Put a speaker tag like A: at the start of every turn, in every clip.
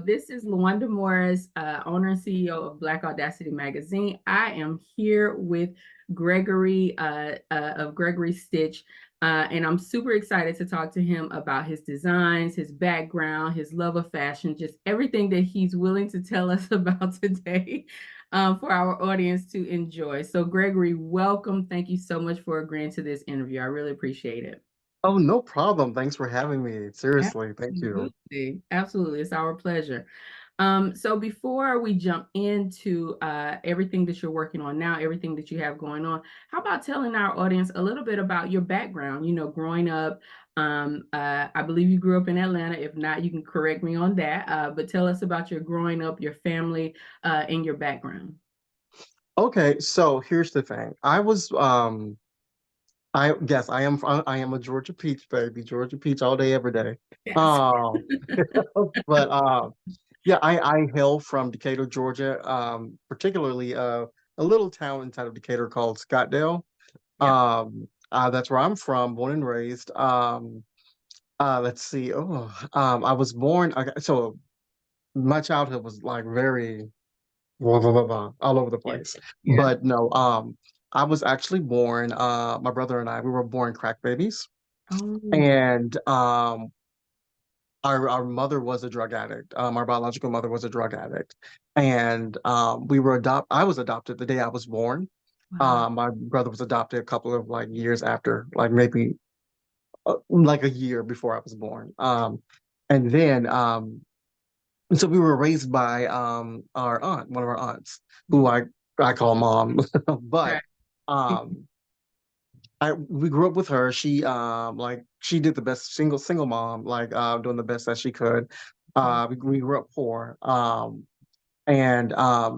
A: this is Luanda Morris, owner and CEO of Black Audacity Magazine. I am here with Gregory of Gregory Stitch, and I'm super excited to talk to him about his designs, his background, his love of fashion, just everything that he's willing to tell us about today for our audience to enjoy. So, Gregory, welcome. Thank you so much for agreeing to this interview. I really appreciate it.
B: Oh, no problem. Thanks for having me. Seriously, thank you.
A: Absolutely. Absolutely. It's our pleasure. So before we jump into everything that you're working on now, everything that you have going on, how about telling our audience a little bit about your background, growing up? I believe you grew up in Atlanta. If not, you can correct me on that. But tell us about your growing up, your family, and your background.
B: Okay, so here's the thing. I guess I am a Georgia Peach baby, Georgia Peach all day, every day.
A: Yes.
B: Um, but yeah, I hail from Decatur, Georgia, particularly a little town inside of Decatur called Scottdale.
A: Yep.
B: That's where I'm from, born and raised. Let's see. I was born. So my childhood was like very blah, blah, blah, blah, all over the
A: Yeah.
B: place.
A: Yeah.
B: But no, I was actually born, my brother and I, we were born crack babies.
A: Oh,
B: And our mother was a drug addict. Our biological mother was a drug addict. And I was adopted the day I was born.
A: wow.
B: My brother was adopted a couple of like years after, like maybe like a year before I was born. And then And so we were raised by our aunt, one of our aunts, who
A: Mhm.
B: I call mom. But
A: Right.
B: um I we grew up with her. She did the best, single mom, like doing the best that she could. We grew up poor. And I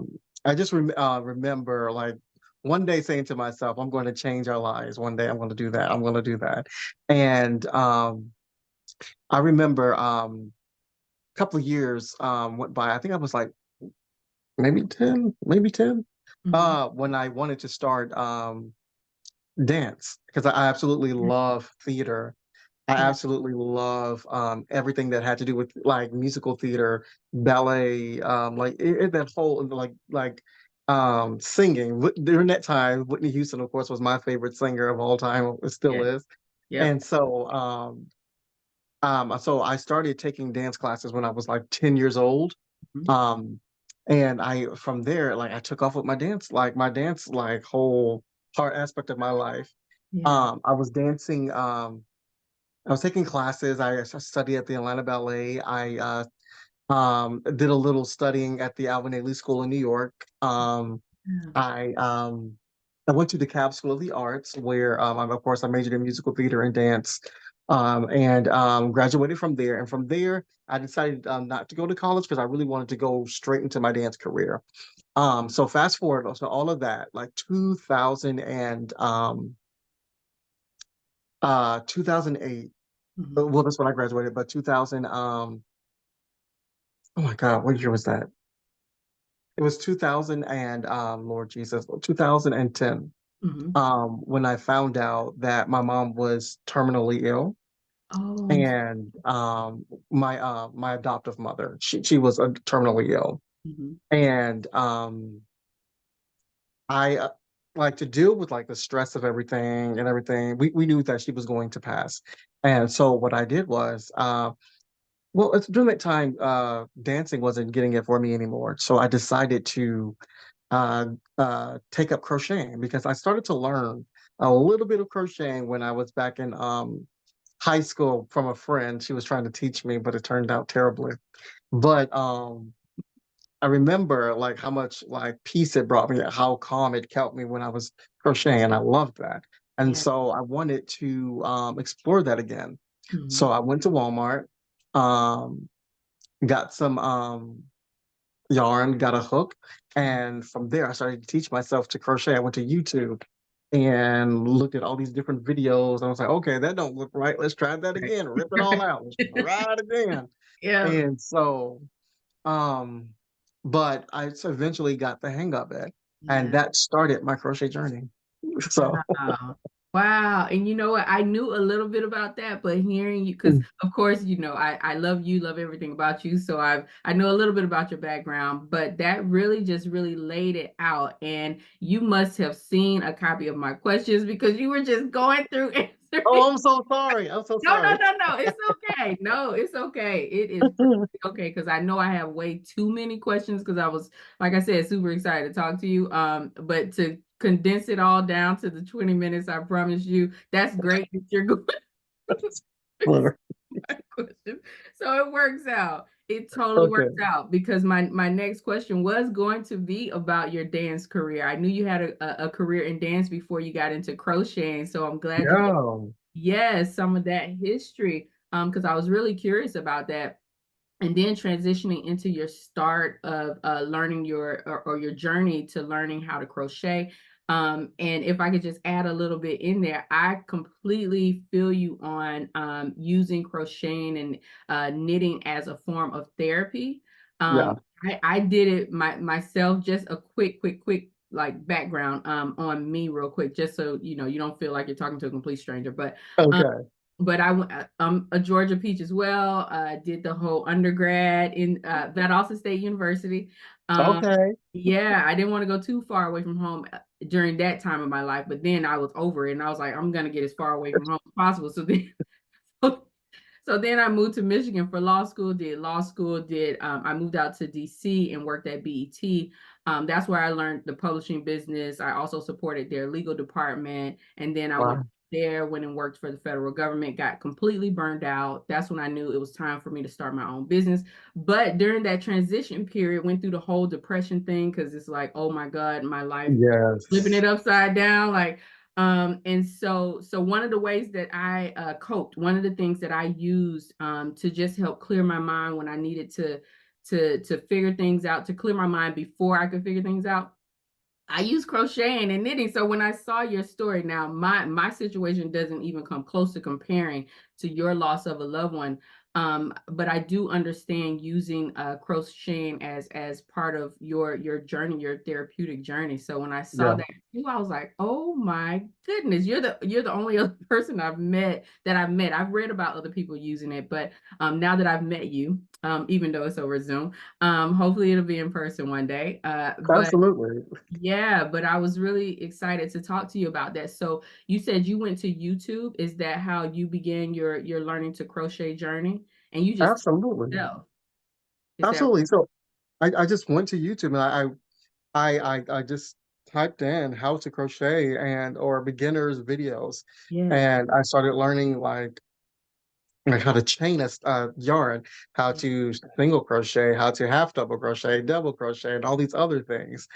B: just remember like one day saying to myself, I'm going to change our lives. One day I'm going to do that. I'm going to do that. And I remember a couple of years went by. I think I was like maybe 10,
A: Mhm.
B: when I wanted to start dance, because I absolutely love theater. I
A: Yeah.
B: absolutely love everything that had to do with like musical theater, ballet, that whole singing. During that time, Whitney Houston, of course, was my favorite singer of all time. It still
A: Yeah.
B: is.
A: Yep.
B: And so I started taking dance classes when I was like 10 years old.
A: Mhm.
B: Um, and from there, like I took off with my dance, like whole part aspect of my life.
A: Yeah.
B: I was dancing, I was taking classes. I studied at the Atlanta Ballet. Did a little studying at the Alvin Ailey School in New York.
A: Yeah.
B: I, um, I went to the Cab School of the Arts, where, of course, I majored in musical theater and dance, and graduated from there. And from there, I decided not to go to college because I really wanted to go straight into my dance career. So fast forward, so all of that, like 2008.
A: Mhm.
B: Well, that's when I graduated, but 2000. Oh my God, what year was that? It was 2000 and Lord Jesus, 2010.
A: Mhm.
B: When I found out that my mom was terminally ill,
A: Oh,
B: and my adoptive mother, she was terminally ill,
A: mhm.
B: and I like to deal with like the stress of everything. We knew that she was going to pass, and so what I did was, during that time, dancing wasn't getting it for me anymore. So I decided to uh, take up crocheting, because I started to learn a little bit of crocheting when I was back in high school from a friend. She was trying to teach me, but it turned out terribly. But I remember like how much like peace it brought me, how calm it kept me when I was crocheting, and I loved that. And
A: Yeah.
B: so I wanted to explore that again.
A: Mhm.
B: So I went to Walmart, um, got some yarn, got a hook, and from there I started to teach myself to crochet. I went to YouTube and looked at all these different videos. I was like, okay, that don't look right. Let's try that
A: Right.
B: again. Rip it all out. Let's try it again.
A: Yeah.
B: And so, um, but eventually got the hang of it, and
A: Yeah.
B: that started my crochet journey. So,
A: Wow. Wow. And you know what? I knew a little bit about that, but hearing you, because
B: Mm.
A: of course, I love you, love everything about you. So I know a little bit about your background, but that really just really laid it out. And you must have seen a copy of my questions because you were just going through answering.
B: Oh, I'm so sorry. I'm so
A: No, no,
B: sorry.
A: no, no. It's okay. No, it's okay. It is perfectly okay because I know I have way too many questions because I was, like I said, super excited to talk to you. But to condense it all down to the 20 minutes I promised you, that's great that you're going
B: Clever.
A: my questions. So it works out. It totally
B: Okay.
A: works out because my next question was going to be about your dance career. I knew you had a career in dance before you got into crocheting, so I'm glad you
B: Yeah.
A: yes, some of that history, because I was really curious about that. And then transitioning into your start of learning or your journey to learning how to crochet. And if I could just add a little bit in there, I completely feel you on using crocheting and knitting as a form of therapy.
B: Yeah.
A: I did it myself. Just a quick like background on me real quick, just so you don't feel like you're talking to a complete stranger. Um,
B: Okay.
A: but I'm a Georgia peach as well. Did the whole undergrad in Valdosta State University. Um,
B: Okay.
A: yeah, I didn't want to go too far away from home during that time of my life, but then I was over it and I was like, I'm gonna get as far away from home as possible. So then so then I moved to Michigan for law school, did law school, did I moved out to DC and worked at BET. That's where I learned the publishing business. I also supported their legal department. And then I went
B: Wow.
A: there, went and worked for the federal government, got completely burned out. That's when I knew it was time for me to start my own business. But during that transition period, went through the whole depression thing because it's like, oh my God, my life flipping
B: Yes.
A: it upside down. Like and so one of the ways that I coped, one of the things that I used to just help clear my mind when I needed to figure things out, to clear my mind before I could figure things out, I use crocheting and knitting. So when I saw your story, now my situation doesn't even come close to comparing to your loss of a loved one. But I do understand using crocheting as part of your journey, your therapeutic journey. So when I saw
B: Yeah.
A: that too, I was like, oh my goodness, you're the only other person that I've met. I've read about other people using it, but now that I've met you, even though it's over Zoom, hopefully it'll be in person one day. But
B: Absolutely.
A: yeah, but I was really excited to talk to you about that. So you said you went to YouTube. Is that how you began your learning to crochet journey? And you just taught
B: Absolutely.
A: yourself. Is that
B: Absolutely. So I just went to YouTube and I just typed in how to crochet and or beginners videos,
A: yes.
B: and I started learning like how to chain a yarn, how to single crochet, how to half double crochet, double crochet, and all these other things.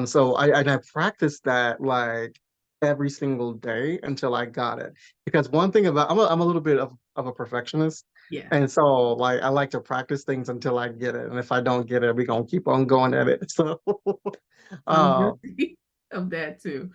B: So I practiced that like every single day until I got it. Because one thing about I'm a little bit of a perfectionist,
A: Yeah.
B: and so like I like to practice things until I get it. And if I don't get it, we're gonna keep on going at it. So,
A: I'm
B: uh,
A: guilty of that too.